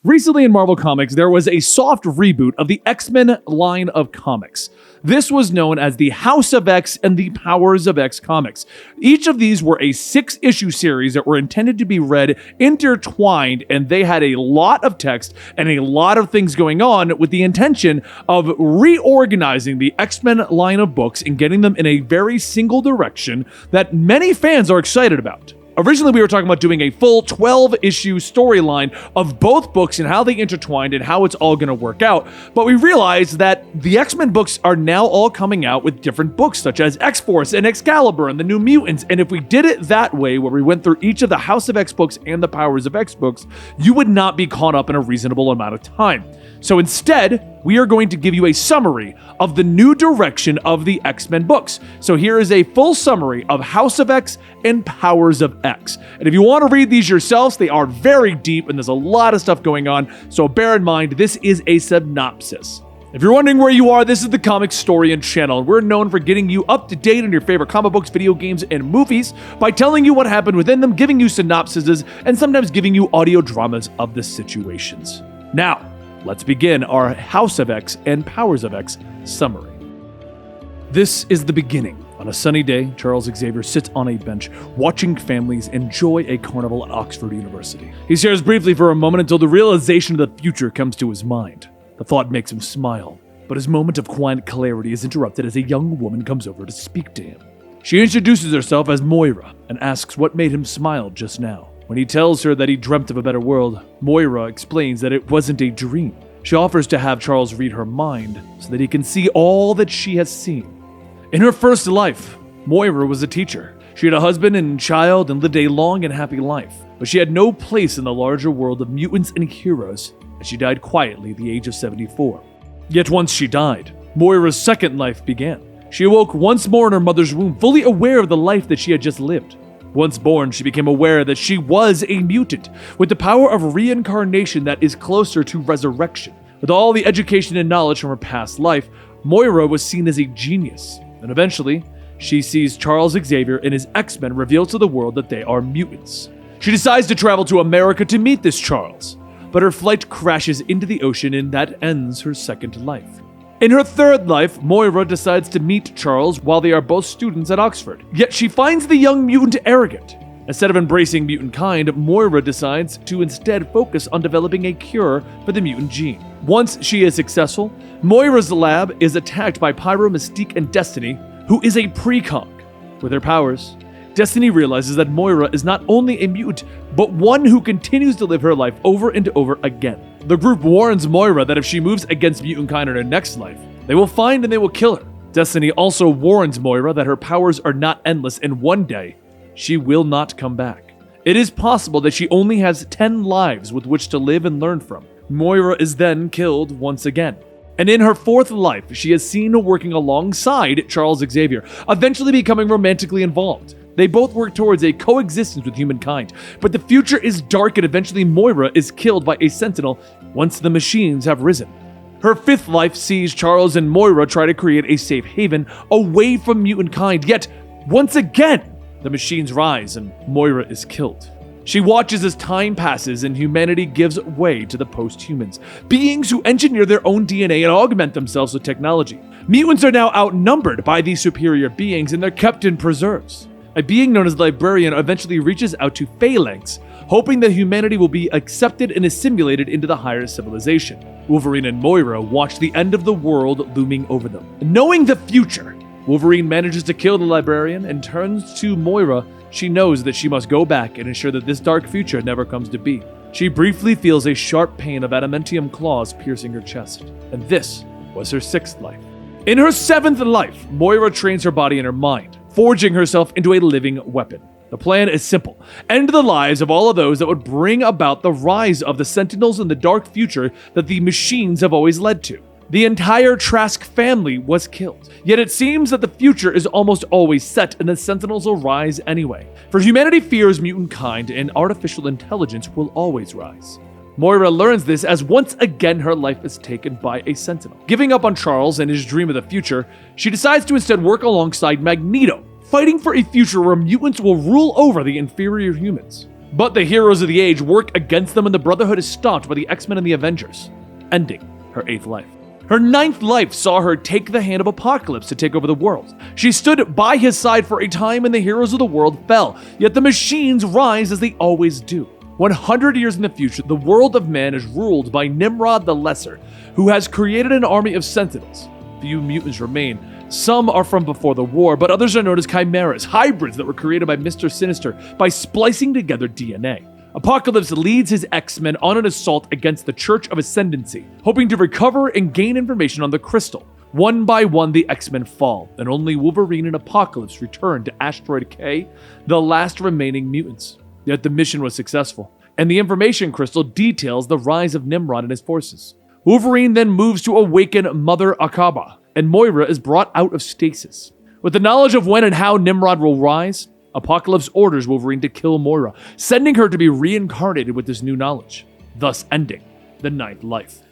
Recently in Marvel Comics, there was a soft reboot of the X-Men line of comics. This was known as the House of X and the Powers of X comics. Each of these were a 6-issue series that were intended to be read intertwined, and they had a lot of text and a lot of things going on with the intention of reorganizing the X-Men line of books and getting them in a very single direction that many fans are excited about. Originally, we were talking about doing a full 12-issue storyline of both books and how they intertwined and how it's all going to work out, but we realized that the X-Men books are now all coming out with different books, such as X-Force and Excalibur and the New Mutants, and if we did it that way, where we went through each of the House of X books and the Powers of X books, you would not be caught up in a reasonable amount of time. So instead, we are going to give you a summary of the new direction of the X-Men books. So here is a full summary of House of X and Powers of X. And if you want to read these yourselves, they are very deep and there's a lot of stuff going on. So bear in mind, this is a synopsis. If you're wondering where you are, this is the Comicstorian channel, and we're known for getting you up to date on your favorite comic books, video games, and movies by telling you what happened within them, giving you synopsises, and sometimes giving you audio dramas of the situations. Now, let's begin our House of X and Powers of X summary. This is the beginning. On a sunny day, Charles Xavier sits on a bench, watching families enjoy a carnival at Oxford University. He stares briefly for a moment until the realization of the future comes to his mind. The thought makes him smile, but his moment of quiet clarity is interrupted as a young woman comes over to speak to him. She introduces herself as Moira and asks what made him smile just now. When he tells her that he dreamt of a better world, Moira explains that it wasn't a dream. She offers to have Charles read her mind so that he can see all that she has seen. In her first life, Moira was a teacher. She had a husband and child and lived a long and happy life, but she had no place in the larger world of mutants and heroes, and she died quietly at the age of 74. Yet once she died, Moira's second life began. She awoke once more in her mother's womb, fully aware of the life that she had just lived. Once born, she became aware that she was a mutant, with the power of reincarnation that is closer to resurrection. With all the education and knowledge from her past life, Moira was seen as a genius, and eventually, she sees Charles Xavier and his X-Men reveal to the world that they are mutants. She decides to travel to America to meet this Charles, but her flight crashes into the ocean and that ends her second life. In her third life, Moira decides to meet Charles while they are both students at Oxford. Yet she finds the young mutant arrogant. Instead of embracing mutant kind, Moira decides to instead focus on developing a cure for the mutant gene. Once she is successful, Moira's lab is attacked by Pyro, Mystique, and Destiny, who is a precog. With her powers, Destiny realizes that Moira is not only a mutant, but one who continues to live her life over and over again. The group warns Moira that if she moves against mutant kind in her next life, they will find and they will kill her. Destiny also warns Moira that her powers are not endless and one day, she will not come back. It is possible that she only has 10 lives with which to live and learn from. Moira is then killed once again. And in her fourth life, she is seen working alongside Charles Xavier, eventually becoming romantically involved. They both work towards a coexistence with humankind, but the future is dark and eventually Moira is killed by a sentinel once the machines have risen. Her fifth life sees Charles and Moira try to create a safe haven away from mutant kind, yet once again, the machines rise and Moira is killed. She watches as time passes and humanity gives way to the post-humans, beings who engineer their own DNA and augment themselves with technology. Mutants are now outnumbered by these superior beings and they're kept in preserves. A being known as the Librarian eventually reaches out to Phalanx, hoping that humanity will be accepted and assimilated into the higher civilization. Wolverine and Moira watch the end of the world looming over them. Knowing the future, Wolverine manages to kill the Librarian and turns to Moira. She knows that she must go back and ensure that this dark future never comes to be. She briefly feels a sharp pain of adamantium claws piercing her chest, and this was her sixth life. In her seventh life, Moira trains her body and her mind, forging herself into a living weapon. The plan is simple: end the lives of all of those that would bring about the rise of the Sentinels in the dark future that the machines have always led to. The entire Trask family was killed. Yet it seems that the future is almost always set and the Sentinels will rise anyway. For humanity fears mutant kind and artificial intelligence will always rise. Moira learns this as once again her life is taken by a Sentinel. Giving up on Charles and his dream of the future, she decides to instead work alongside Magneto, fighting for a future where mutants will rule over the inferior humans. But the heroes of the age work against them and the Brotherhood is stopped by the X-Men and the Avengers, ending her 8th life. Her 9th life saw her take the hand of Apocalypse to take over the world. She stood by his side for a time and the heroes of the world fell, yet the machines rise as they always do. 100 years in the future, the world of man is ruled by Nimrod the Lesser, who has created an army of Sentinels. Few mutants remain. Some are from before the war, but others are known as chimeras, hybrids that were created by Mr. Sinister by splicing together DNA. Apocalypse leads his X-Men on an assault against the Church of Ascendancy, hoping to recover and gain information on the crystal. One by one, the X-Men fall, and only Wolverine and Apocalypse return to Asteroid K, the last remaining mutants. Yet the mission was successful, and the information crystal details the rise of Nimrod and his forces. Wolverine then moves to awaken Mother Akaba, and Moira is brought out of stasis. With the knowledge of when and how Nimrod will rise, Apocalypse orders Wolverine to kill Moira, sending her to be reincarnated with this new knowledge, thus ending the 9th life.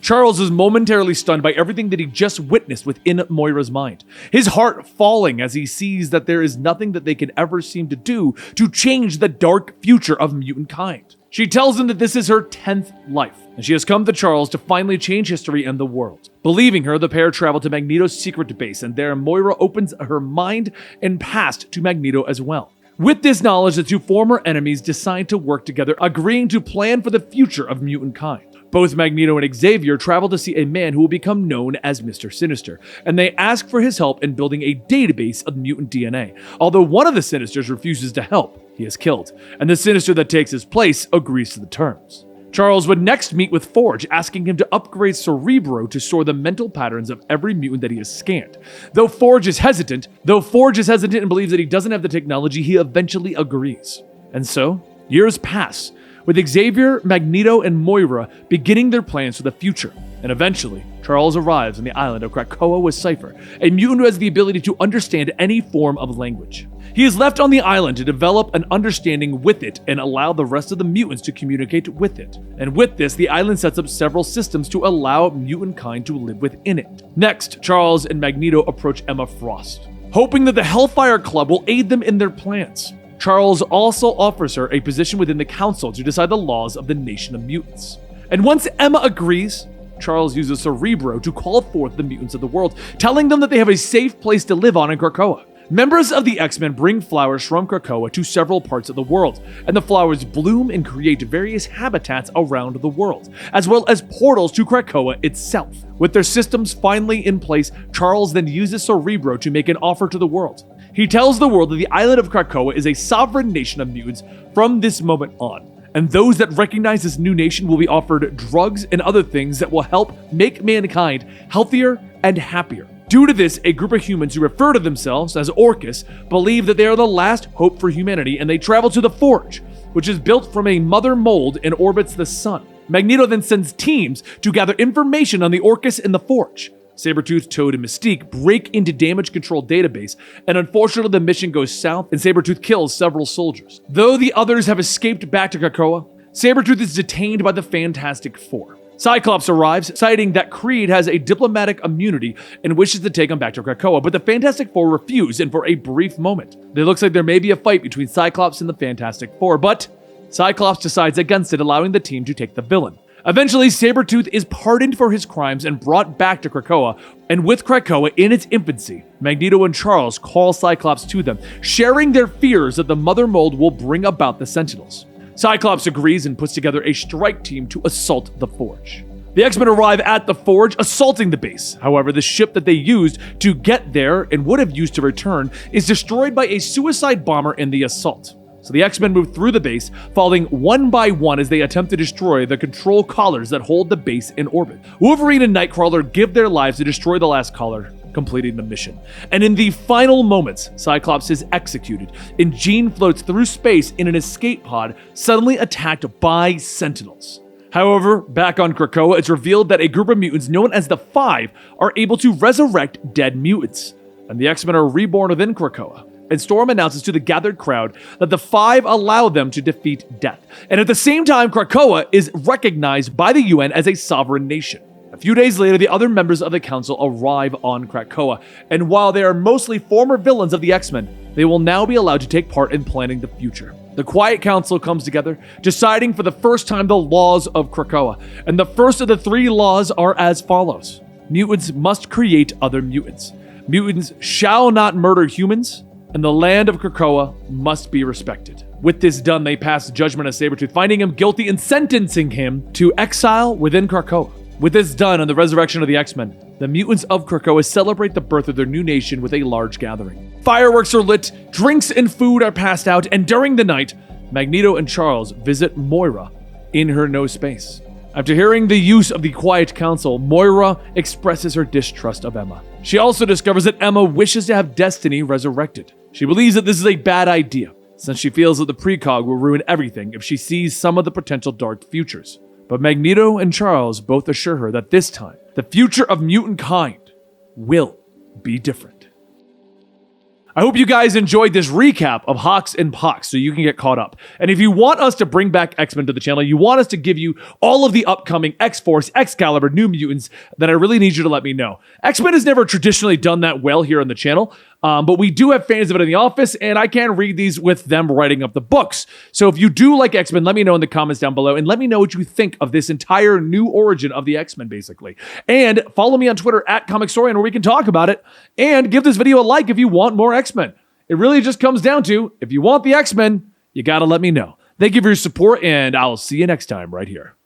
Charles is momentarily stunned by everything that he just witnessed within Moira's mind, his heart falling as he sees that there is nothing that they can ever seem to do to change the dark future of mutant kind. She tells him that this is her 10th life, and she has come to Charles to finally change history and the world. Believing her, the pair travel to Magneto's secret base, and there Moira opens her mind and past to Magneto as well. With this knowledge, the two former enemies decide to work together, agreeing to plan for the future of mutant kind. Both Magneto and Xavier travel to see a man who will become known as Mr. Sinister, and they ask for his help in building a database of mutant DNA. Although one of the Sinisters refuses to help, he is killed, and the Sinister that takes his place agrees to the terms. Charles would next meet with Forge, asking him to upgrade Cerebro to store the mental patterns of every mutant that he has scanned. Though Forge is hesitant and believes that he doesn't have the technology, he eventually agrees. And so, years pass, with Xavier, Magneto, and Moira beginning their plans for the future. And eventually, Charles arrives on the island of Krakoa with Cypher, a mutant who has the ability to understand any form of language. He is left on the island to develop an understanding with it and allow the rest of the mutants to communicate with it. And with this, the island sets up several systems to allow mutant kind to live within it. Next, Charles and Magneto approach Emma Frost, hoping that the Hellfire Club will aid them in their plans. Charles also offers her a position within the council to decide the laws of the nation of mutants. And once Emma agrees, Charles uses Cerebro to call forth the mutants of the world, telling them that they have a safe place to live on in Krakoa. Members of the X-Men bring flowers from Krakoa to several parts of the world, and the flowers bloom and create various habitats around the world, as well as portals to Krakoa itself. With their systems finally in place, Charles then uses Cerebro to make an offer to the world. He tells the world that the island of Krakoa is a sovereign nation of mutants from this moment on, and those that recognize this new nation will be offered drugs and other things that will help make mankind healthier and happier. Due to this, a group of humans who refer to themselves as Orcus believe that they are the last hope for humanity, and they travel to the Forge, which is built from a mother mold and orbits the sun. Magneto then sends teams to gather information on the Orcus and the Forge. Sabretooth, Toad, and Mystique break into damage control database, and unfortunately the mission goes south and Sabretooth kills several soldiers. Though the others have escaped back to Krakoa, Sabretooth is detained by the Fantastic Four. Cyclops arrives, citing that Creed has a diplomatic immunity and wishes to take him back to Krakoa, but the Fantastic Four refuse, and for a brief moment, it looks like there may be a fight between Cyclops and the Fantastic Four, but Cyclops decides against it, allowing the team to take the villain. Eventually, Sabretooth is pardoned for his crimes and brought back to Krakoa, and with Krakoa in its infancy, Magneto and Charles call Cyclops to them, sharing their fears that the Mother Mold will bring about the Sentinels. Cyclops agrees and puts together a strike team to assault the Forge. The X-Men arrive at the Forge, assaulting the base. However, the ship that they used to get there and would have used to return is destroyed by a suicide bomber in the assault. So the X-Men move through the base, falling one by one as they attempt to destroy the control collars that hold the base in orbit. Wolverine and Nightcrawler give their lives to destroy the last collar, completing the mission. And in the final moments, Cyclops is executed, and Jean floats through space in an escape pod, suddenly attacked by Sentinels. However, back on Krakoa, it's revealed that a group of mutants known as the Five are able to resurrect dead mutants, and the X-Men are reborn within Krakoa. And Storm announces to the gathered crowd that the Five allow them to defeat death. And at the same time, Krakoa is recognized by the UN as a sovereign nation. A few days later, the other members of the council arrive on Krakoa, and while they are mostly former villains of the X-Men, they will now be allowed to take part in planning the future. The Quiet Council comes together, deciding for the first time the laws of Krakoa. And the first of the 3 laws are as follows. Mutants must create other mutants. Mutants shall not murder humans, and the land of Krakoa must be respected. With this done, they pass judgment on Sabretooth, finding him guilty and sentencing him to exile within Krakoa. With this done and the resurrection of the X-Men, the mutants of Krakoa celebrate the birth of their new nation with a large gathering. Fireworks are lit, drinks and food are passed out, and during the night, Magneto and Charles visit Moira in her no space. After hearing the use of the Quiet Council, Moira expresses her distrust of Emma. She also discovers that Emma wishes to have Destiny resurrected. She believes that this is a bad idea, since she feels that the precog will ruin everything if she sees some of the potential dark futures. But Magneto and Charles both assure her that this time, the future of mutant kind will be different. I hope you guys enjoyed this recap of Hawks and Pox so you can get caught up. And if you want us to bring back X-Men to the channel, you want us to give you all of the upcoming X-Force, Excalibur, New Mutants, then I really need you to let me know. X-Men has never traditionally done that well here on the channel, but we do have fans of it in the office, and I can read these with them writing up the books. So if you do like X-Men, let me know in the comments down below, and let me know what you think of this entire new origin of the X-Men, basically. And follow me on Twitter at Comicstorian, where we can talk about it, and give this video a like if you want more X-Men. It really just comes down to, if you want the X-Men, you gotta let me know. Thank you for your support, and I'll see you next time right here.